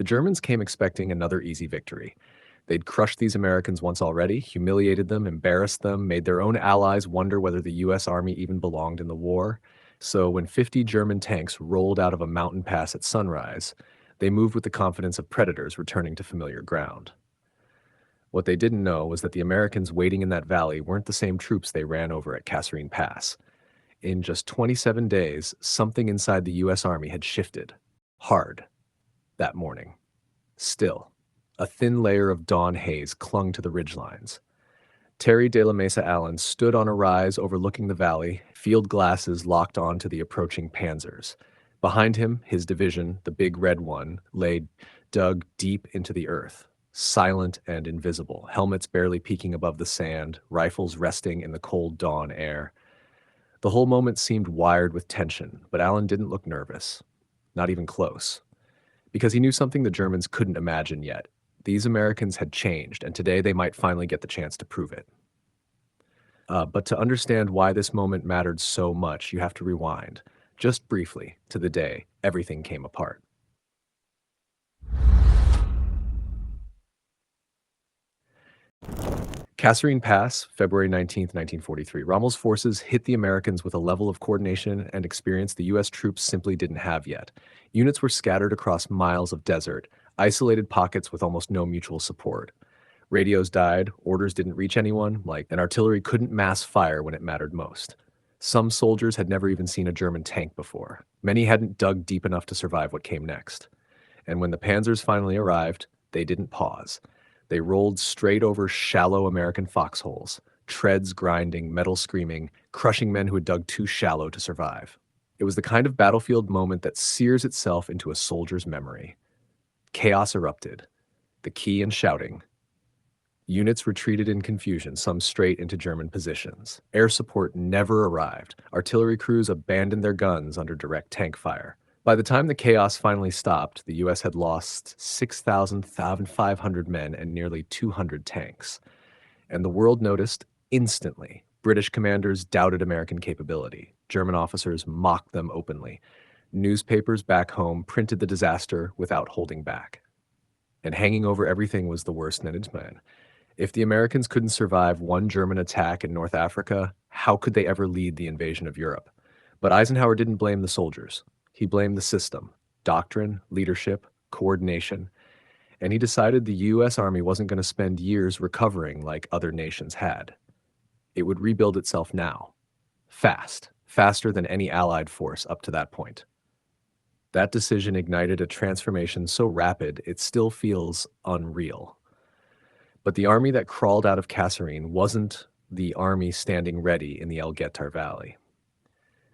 The Germans came expecting another easy victory. They'd crushed these Americans once already, humiliated them, embarrassed them, made their own allies wonder whether the U.S. Army even belonged in the war. So when 50 German tanks rolled out of a mountain pass at sunrise, they moved with the confidence of predators returning to familiar ground. What they didn't know was that the Americans waiting in that valley weren't the same troops they ran over at Kasserine Pass. In just 27 days, something inside the U.S. Army had shifted. Hard. That morning. Still, a thin layer of dawn haze clung to the ridgelines. Terry de la Mesa Allen stood on a rise overlooking the valley, field glasses locked on to the approaching panzers. Behind him, his division, the big red one, lay dug deep into the earth, silent and invisible, helmets barely peeking above the sand, rifles resting in the cold dawn air. The whole moment seemed wired with tension, but Allen didn't look nervous, not even close, because he knew something the Germans couldn't imagine yet. These Americans had changed, and today they might finally get the chance to prove it. But to understand why this moment mattered so much, you have to rewind, just briefly, to the day everything came apart. Kasserine Pass, February 19th, 1943. Rommel's forces hit the Americans with a level of coordination and experience the U.S. troops simply didn't have yet. Units were scattered across miles of desert, isolated pockets with almost no mutual support. Radios died, orders didn't reach anyone, and artillery couldn't mass fire when it mattered most. Some soldiers had never even seen a German tank before. Many hadn't dug deep enough to survive what came next. And when the panzers finally arrived, they didn't pause. They rolled straight over shallow American foxholes, treads grinding, metal screaming, crushing men who had dug too shallow to survive. It was the kind of battlefield moment that sears itself into a soldier's memory. Chaos erupted, the key and shouting. Units retreated in confusion, some straight into German positions. Air support never arrived. Artillery crews abandoned their guns under direct tank fire. By the time the chaos finally stopped, the U.S. had lost 6,500 men and nearly 200 tanks. And the world noticed instantly. British commanders doubted American capability. German officers mocked them openly. Newspapers back home printed the disaster without holding back. And hanging over everything was the worst man. If the Americans couldn't survive one German attack in North Africa, how could they ever lead the invasion of Europe? But Eisenhower didn't blame the soldiers. He blamed the system, doctrine, leadership, coordination, and he decided the U.S. Army wasn't going to spend years recovering like other nations had. It would rebuild itself now, faster than any Allied force up to that point. That decision ignited a transformation so rapid it still feels unreal. But the army that crawled out of Kasserine wasn't the army standing ready in the Guettar Valley.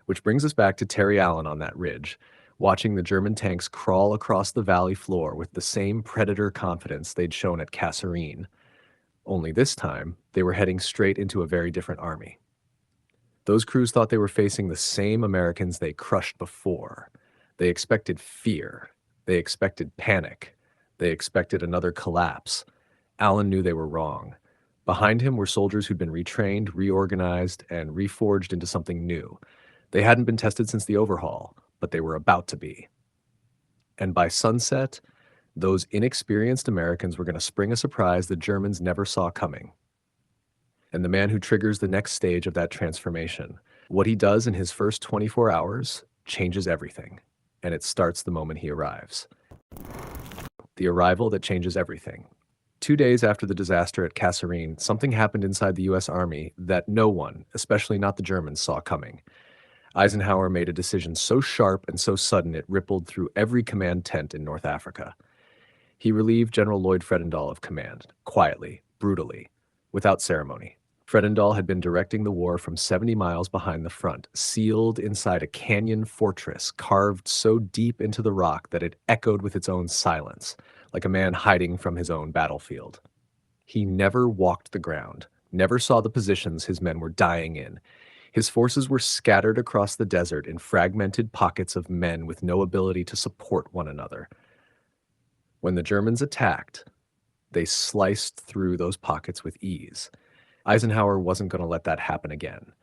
Which brings us back to Terry Allen on that ridge, watching the German tanks crawl across the valley floor with the same predator confidence they'd shown at Kasserine. Only this time, they were heading straight into a very different army. Those crews thought they were facing the same Americans they crushed before. They expected fear. They expected panic. They expected another collapse. Allen knew they were wrong. Behind him were soldiers who'd been retrained, reorganized, and reforged into something new. They hadn't been tested since the overhaul, but they were about to be. And by sunset, those inexperienced Americans were going to spring a surprise the Germans never saw coming. And the man who triggers the next stage of that transformation, what he does in his first 24 hours, changes everything. And it starts the moment he arrives. The arrival that changes everything. 2 days after the disaster at Kasserine, something happened inside the U.S. Army that no one, especially not the Germans, saw coming. Eisenhower made a decision so sharp and so sudden it rippled through every command tent in North Africa. He relieved General Lloyd Fredendall of command, quietly, brutally, without ceremony. Fredendall had been directing the war from 70 miles behind the front, sealed inside a canyon fortress carved so deep into the rock that it echoed with its own silence, like a man hiding from his own battlefield. He never walked the ground, never saw the positions his men were dying in. His forces were scattered across the desert in fragmented pockets of men with no ability to support one another. When the Germans attacked, they sliced through those pockets with ease. Eisenhower wasn't going to let that happen again.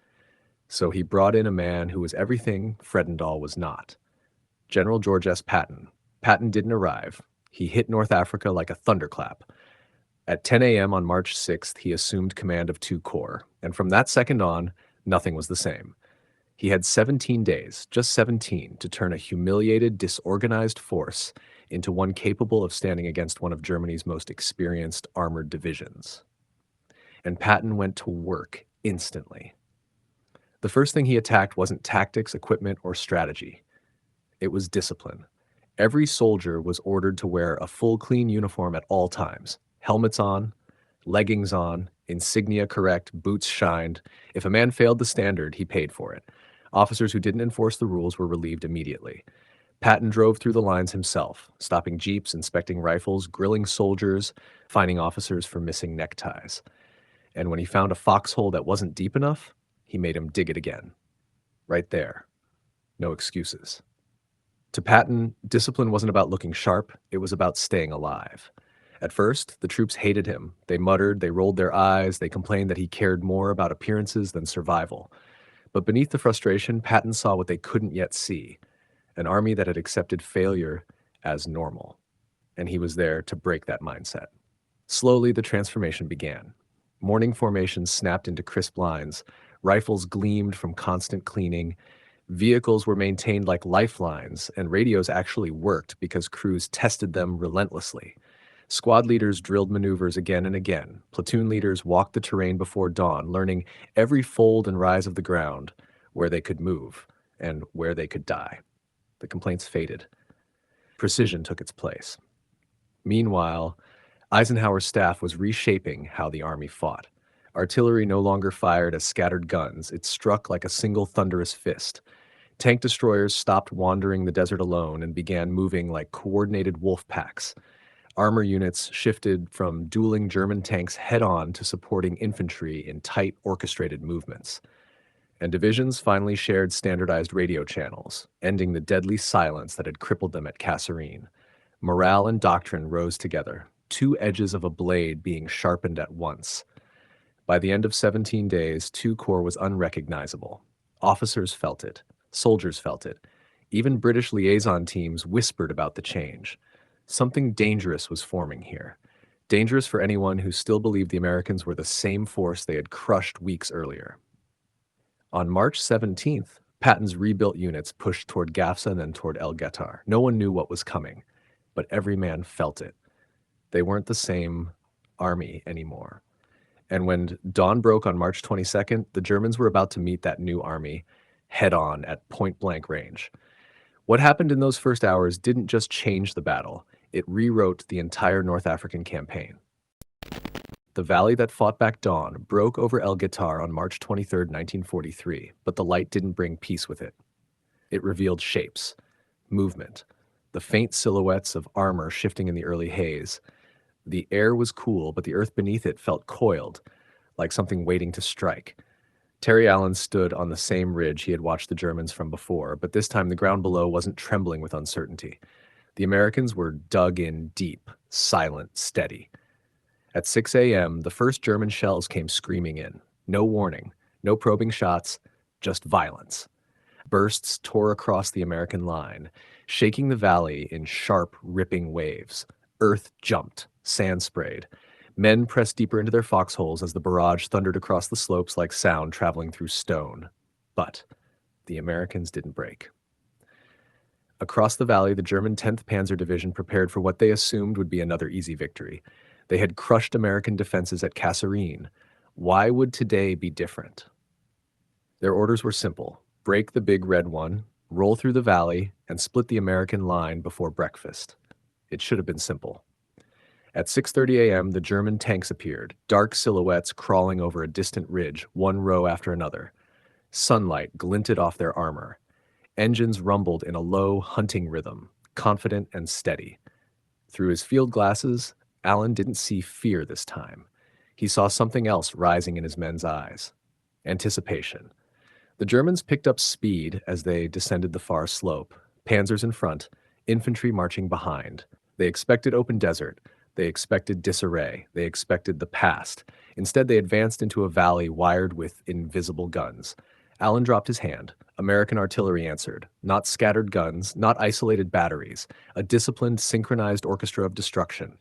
So he brought in a man who was everything Fredendall was not. General George S. Patton. Patton didn't arrive. He hit North Africa like a thunderclap. At 10 a.m. on March 6th, he assumed command of 2 corps, and from that second on, nothing was the same. He had 17 days, just 17, to turn a humiliated, disorganized force into one capable of standing against one of Germany's most experienced armored divisions. And Patton went to work instantly. The first thing he attacked wasn't tactics, equipment, or strategy. It was discipline. Every soldier was ordered to wear a full clean uniform at all times. Helmets on, leggings on, insignia correct, boots shined. If a man failed the standard, he paid for it. Officers who didn't enforce the rules were relieved immediately. Patton drove through the lines himself, stopping jeeps, inspecting rifles, grilling soldiers, fining officers for missing neckties. And when he found a foxhole that wasn't deep enough, he made him dig it again. Right there. No excuses. To Patton, discipline wasn't about looking sharp, it was about staying alive. At first, the troops hated him. They muttered, they rolled their eyes, they complained that he cared more about appearances than survival. But beneath the frustration, Patton saw what they couldn't yet see, an army that had accepted failure as normal. And he was there to break that mindset. Slowly, the transformation began. Morning formations snapped into crisp lines, rifles gleamed from constant cleaning, vehicles were maintained like lifelines, and radios actually worked because crews tested them relentlessly. Squad leaders drilled maneuvers again and again. Platoon leaders walked the terrain before dawn, learning every fold and rise of the ground, where they could move and where they could die. The complaints faded. Precision took its place. Meanwhile, Eisenhower's staff was reshaping how the army fought. Artillery no longer fired as scattered guns. It struck like a single thunderous fist. Tank destroyers stopped wandering the desert alone and began moving like coordinated wolf packs. Armor units shifted from dueling German tanks head-on to supporting infantry in tight, orchestrated movements. And divisions finally shared standardized radio channels, ending the deadly silence that had crippled them at Kasserine. Morale and doctrine rose together, two edges of a blade being sharpened at once. By the end of 17 days, 2 Corps was unrecognizable. Officers felt it. Soldiers felt it. Even British liaison teams whispered about the change. Something dangerous was forming here. Dangerous for anyone who still believed the Americans were the same force they had crushed weeks earlier. On March 17th, Patton's rebuilt units pushed toward Gafsa and then toward El Guettar. No one knew what was coming, but every man felt it. They weren't the same army anymore. And when dawn broke on March 22nd, the Germans were about to meet that new army head-on at point-blank range. What happened in those first hours didn't just change the battle, it rewrote the entire North African campaign. The valley that fought back dawn broke over El Guettar on March 23, 1943, but the light didn't bring peace with it. It revealed shapes, movement, the faint silhouettes of armor shifting in the early haze. The air was cool, but the earth beneath it felt coiled, like something waiting to strike. Terry Allen stood on the same ridge he had watched the Germans from before, but this time the ground below wasn't trembling with uncertainty. The Americans were dug in deep, silent, steady. At 6 a.m., the first German shells came screaming in. No warning, no probing shots, just violence. Bursts tore across the American line, shaking the valley in sharp, ripping waves. Earth jumped, sand sprayed. Men pressed deeper into their foxholes as the barrage thundered across the slopes like sound traveling through stone. But the Americans didn't break. Across the valley, the German 10th Panzer Division prepared for what they assumed would be another easy victory. They had crushed American defenses at Kasserine. Why would today be different? Their orders were simple: break the big red one, roll through the valley, and split the American line before breakfast. It should have been simple. At 6:30 a.m., the German tanks appeared, dark silhouettes crawling over a distant ridge, one row after another. Sunlight glinted off their armor. Engines rumbled in a low, hunting rhythm, confident and steady. Through his field glasses, Allen didn't see fear this time. He saw something else rising in his men's eyes: anticipation. The Germans picked up speed as they descended the far slope, panzers in front, infantry marching behind. They expected open desert. They expected disarray. They expected the past. Instead, they advanced into a valley wired with invisible guns. Allen dropped his hand. American artillery answered. Not scattered guns, not isolated batteries. A disciplined, synchronized orchestra of destruction.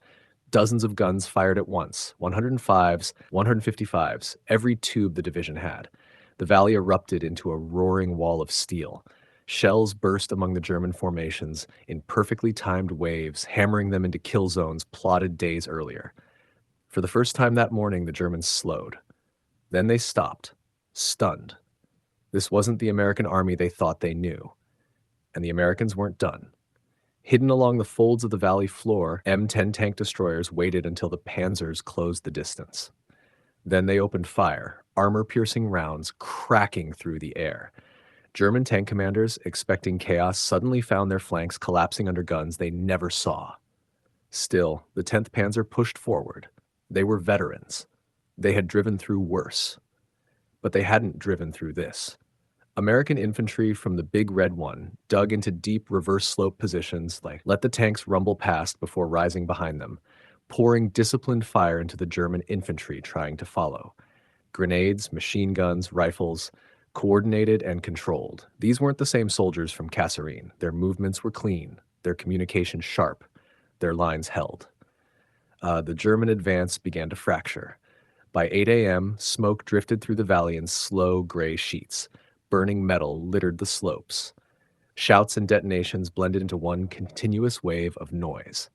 Dozens of guns fired at once, 105s, 155s, every tube the division had. The valley erupted into a roaring wall of steel. Shells burst among the German formations in perfectly timed waves, hammering them into kill zones plotted days earlier. For the first time that morning, the Germans slowed. Then they stopped, stunned. This wasn't the American army they thought they knew. And the Americans weren't done. Hidden along the folds of the valley floor, M10 tank destroyers waited until the panzers closed the distance. Then they opened fire, armor-piercing rounds cracking through the air. German tank commanders, expecting chaos, suddenly found their flanks collapsing under guns they never saw. Still, the 10th Panzer pushed forward. They were veterans. They had driven through worse. But they hadn't driven through this. American infantry from the Big Red One dug into deep reverse slope positions, let the tanks rumble past before rising behind them, pouring disciplined fire into the German infantry trying to follow. Grenades, machine guns, rifles, coordinated and controlled. These weren't the same soldiers from Kasserine. Their movements were clean, their communication sharp, their lines held. The German advance began to fracture. By 8 a.m., smoke drifted through the valley in slow gray sheets. Burning metal littered the slopes. Shouts and detonations blended into one continuous wave of noise.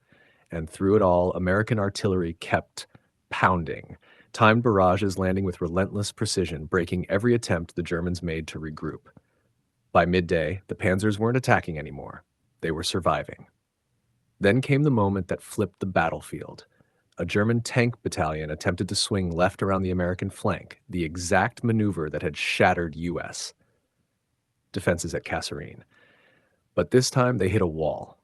And through it all, American artillery kept pounding, timed barrages landing with relentless precision, breaking every attempt the Germans made to regroup. By midday, the panzers weren't attacking anymore. They were surviving. Then came the moment that flipped the battlefield. A German tank battalion attempted to swing left around the American flank, the exact maneuver that had shattered U.S. defenses at Kasserine. But this time they hit a wall.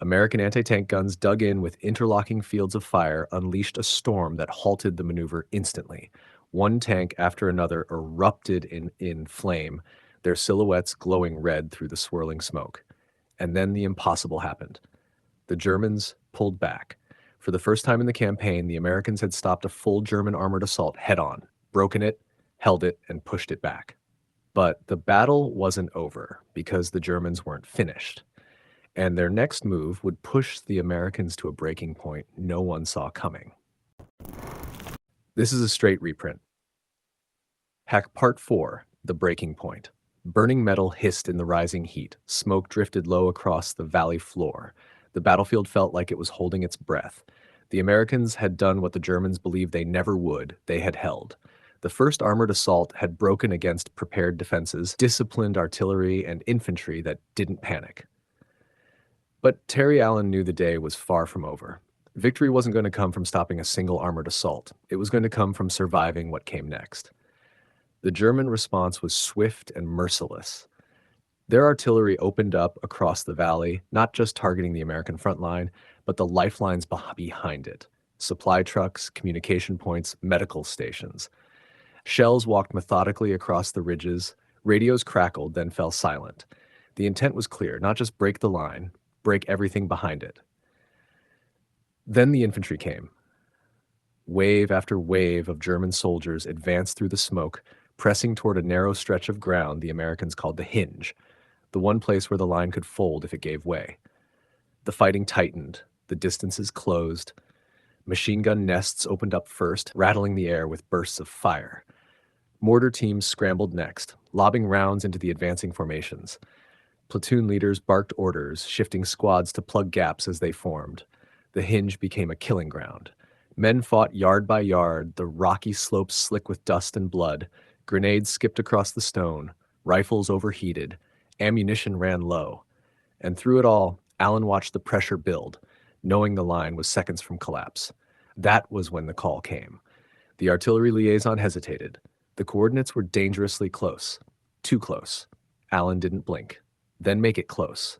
American anti-tank guns dug in with interlocking fields of fire, unleashed a storm that halted the maneuver instantly. One tank after another erupted in flame, their silhouettes glowing red through the swirling smoke. And then the impossible happened. The Germans pulled back. For the first time in the campaign, the Americans had stopped a full German armored assault head-on, broken it, held it, and pushed it back. But the battle wasn't over because the Germans weren't finished. And their next move would push the Americans to a breaking point no one saw coming. This is a straight reprint. Part 4, The Breaking Point. Burning metal hissed in the rising heat. Smoke drifted low across the valley floor. The battlefield felt like it was holding its breath. The Americans had done what the Germans believed they never would. They had held. The first armored assault had broken against prepared defenses, disciplined artillery and infantry that didn't panic. But Terry Allen knew the day was far from over. Victory wasn't going to come from stopping a single armored assault. It was going to come from surviving what came next. The German response was swift and merciless. Their artillery opened up across the valley, not just targeting the American front line, but the lifelines behind it. Supply trucks, communication points, medical stations. Shells walked methodically across the ridges. Radios crackled, then fell silent. The intent was clear, not just break the line, break everything behind it. Then the infantry came. Wave after wave of German soldiers advanced through the smoke, pressing toward a narrow stretch of ground the Americans called the hinge, the one place where the line could fold if it gave way. The fighting tightened, the distances closed. Machine gun nests opened up first, rattling the air with bursts of fire. Mortar teams scrambled next, lobbing rounds into the advancing formations. Platoon leaders barked orders, shifting squads to plug gaps as they formed. The hinge became a killing ground. Men fought yard by yard, the rocky slopes slick with dust and blood. Grenades skipped across the stone. Rifles overheated. Ammunition ran low. And through it all, Allen watched the pressure build, knowing the line was seconds from collapse. That was when the call came. The artillery liaison hesitated. The coordinates were dangerously close. Too close. Allen didn't blink. Then make it close.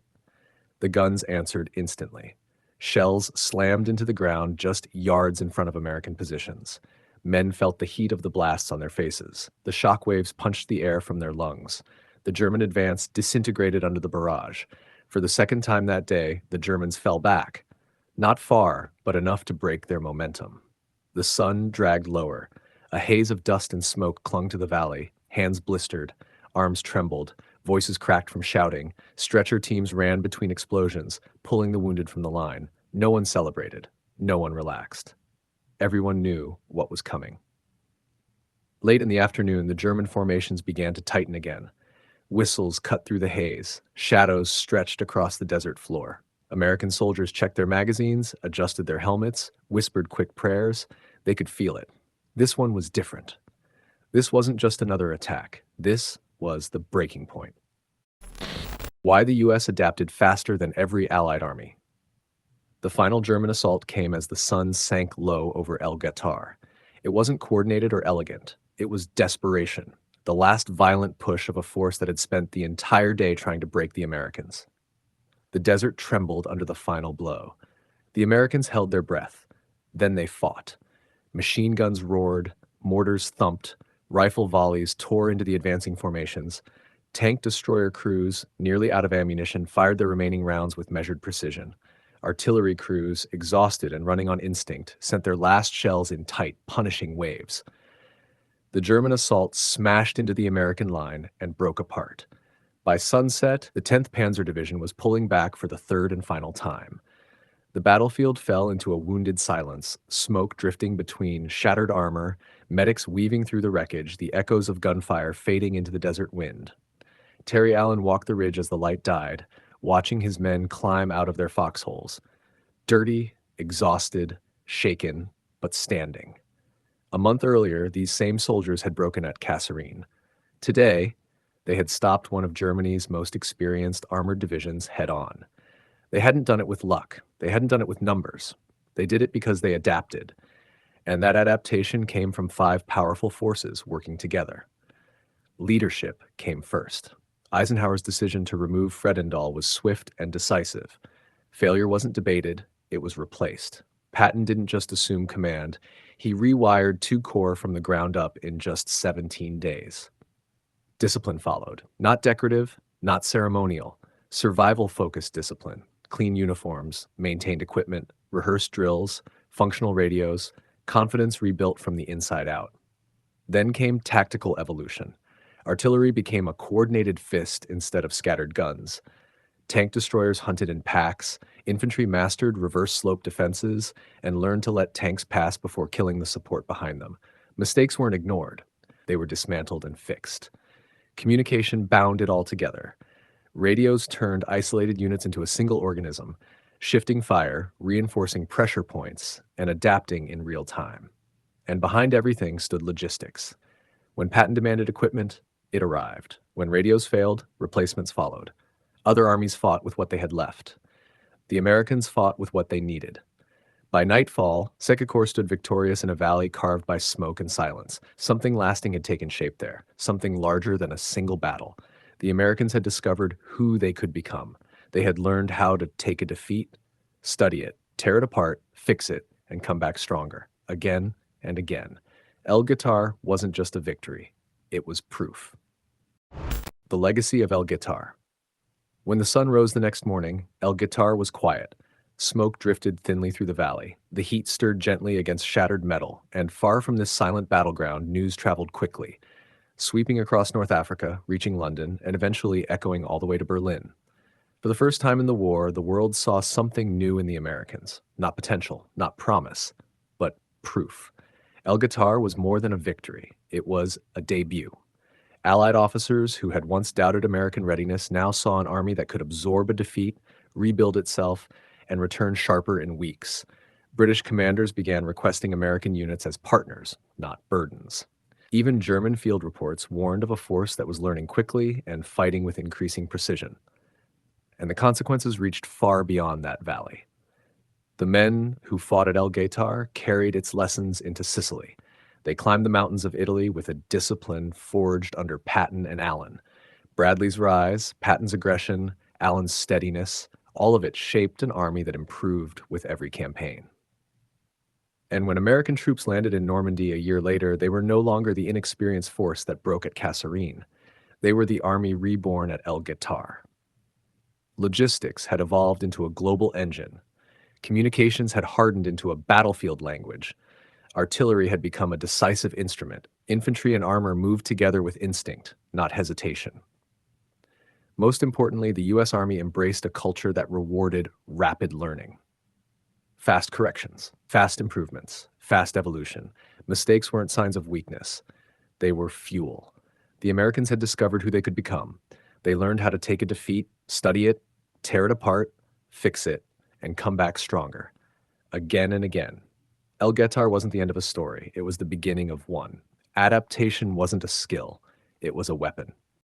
The guns answered instantly. Shells slammed into the ground just yards in front of American positions. Men felt the heat of the blasts on their faces. The shock waves punched the air from their lungs. The German advance disintegrated under the barrage. For the second time that day, the Germans fell back. Not far, but enough to break their momentum. The sun dragged lower. A haze of dust and smoke clung to the valley, Hands blistered, arms trembled, voices cracked from shouting. Stretcher teams ran between explosions, pulling the wounded from the line. No one celebrated. No one relaxed. Everyone knew what was coming. Late in the afternoon, the German formations began to tighten again. Whistles cut through the haze. Shadows stretched across the desert floor. American soldiers checked their magazines, adjusted their helmets, whispered quick prayers. They could feel it. This one was different. This wasn't just another attack. This was the breaking point. Why the U.S. adapted faster than every Allied army. The final German assault came as the sun sank low over El Guettar. It wasn't coordinated or elegant. It was desperation, the last violent push of a force that had spent the entire day trying to break the Americans. The desert trembled under the final blow. The Americans held their breath. Then they fought. Machine guns roared, mortars thumped, rifle volleys tore into the advancing formations. Tank destroyer crews, nearly out of ammunition, fired their remaining rounds with measured precision. Artillery crews, exhausted and running on instinct, sent their last shells in tight, punishing waves. The German assault smashed into the American line and broke apart. By sunset, the 10th Panzer Division was pulling back for the third and final time. The battlefield fell into a wounded silence, smoke drifting between shattered armor, medics weaving through the wreckage, the echoes of gunfire fading into the desert wind. Terry Allen walked the ridge as the light died, watching his men climb out of their foxholes. Dirty, exhausted, shaken, but standing. A month earlier, these same soldiers had broken at Kasserine. Today, they had stopped one of Germany's most experienced armored divisions head-on. They hadn't done it with luck. They hadn't done it with numbers. They did it because they adapted. And that adaptation came from 5 powerful forces working together. Leadership came first. Eisenhower's decision to remove Fredendall was swift and decisive. Failure wasn't debated, it was replaced. Patton didn't just assume command. He rewired 2 corps from the ground up in just 17 days. Discipline followed. Not decorative, not ceremonial. Survival-focused discipline. Clean uniforms, maintained equipment, rehearsed drills, functional radios, confidence rebuilt from the inside out. Then came tactical evolution. Artillery became a coordinated fist instead of scattered guns. Tank destroyers hunted in packs, infantry mastered reverse slope defenses, and learned to let tanks pass before killing the support behind them. Mistakes weren't ignored. They were dismantled and fixed. Communication bound it all together. Radios turned isolated units into a single organism, shifting fire, reinforcing pressure points, and adapting in real time. And behind everything stood logistics. When Patton demanded equipment, it arrived. When radios failed, replacements followed. Other armies fought with what they had left. The Americans fought with what they needed. By nightfall, Second Corps stood victorious in a valley carved by smoke and silence. Something lasting had taken shape there, something larger than a single battle. The Americans had discovered who they could become. They had learned how to take a defeat, study it, tear it apart, fix it, and come back stronger, again and again. El Guettar wasn't just a victory, it was proof. The legacy of El Guettar. When the sun rose the next morning, El Guettar was quiet. Smoke drifted thinly through the valley. The heat stirred gently against shattered metal, and far from this silent battleground, news traveled quickly, sweeping across North Africa, reaching London, and eventually echoing all the way to Berlin. For the first time in the war, the world saw something new in the Americans. Not potential, not promise, but proof. El Guettar was more than a victory. It was a debut. Allied officers who had once doubted American readiness now saw an army that could absorb a defeat, rebuild itself, and return sharper in weeks. British commanders began requesting American units as partners, not burdens. Even German field reports warned of a force that was learning quickly and fighting with increasing precision. And the consequences reached far beyond that valley. The men who fought at El Guettar carried its lessons into Sicily. They climbed the mountains of Italy with a discipline forged under Patton and Allen. Bradley's rise, Patton's aggression, Allen's steadiness, all of it shaped an army that improved with every campaign. And when American troops landed in Normandy a year later, they were no longer the inexperienced force that broke at Kasserine. They were the army reborn at El Guettar. Logistics had evolved into a global engine. Communications had hardened into a battlefield language. Artillery had become a decisive instrument, Infantry and armor moved together with instinct, not hesitation. Most importantly, the U.S. Army embraced a culture that rewarded rapid learning. Fast corrections, fast improvements, fast evolution. Mistakes weren't signs of weakness. They were fuel. The Americans had discovered who they could become. They learned how to take a defeat, study it, tear it apart, fix it, and come back stronger. Again and again. El Guettar wasn't the end of a story. It was the beginning of one. Adaptation wasn't a skill. It was a weapon.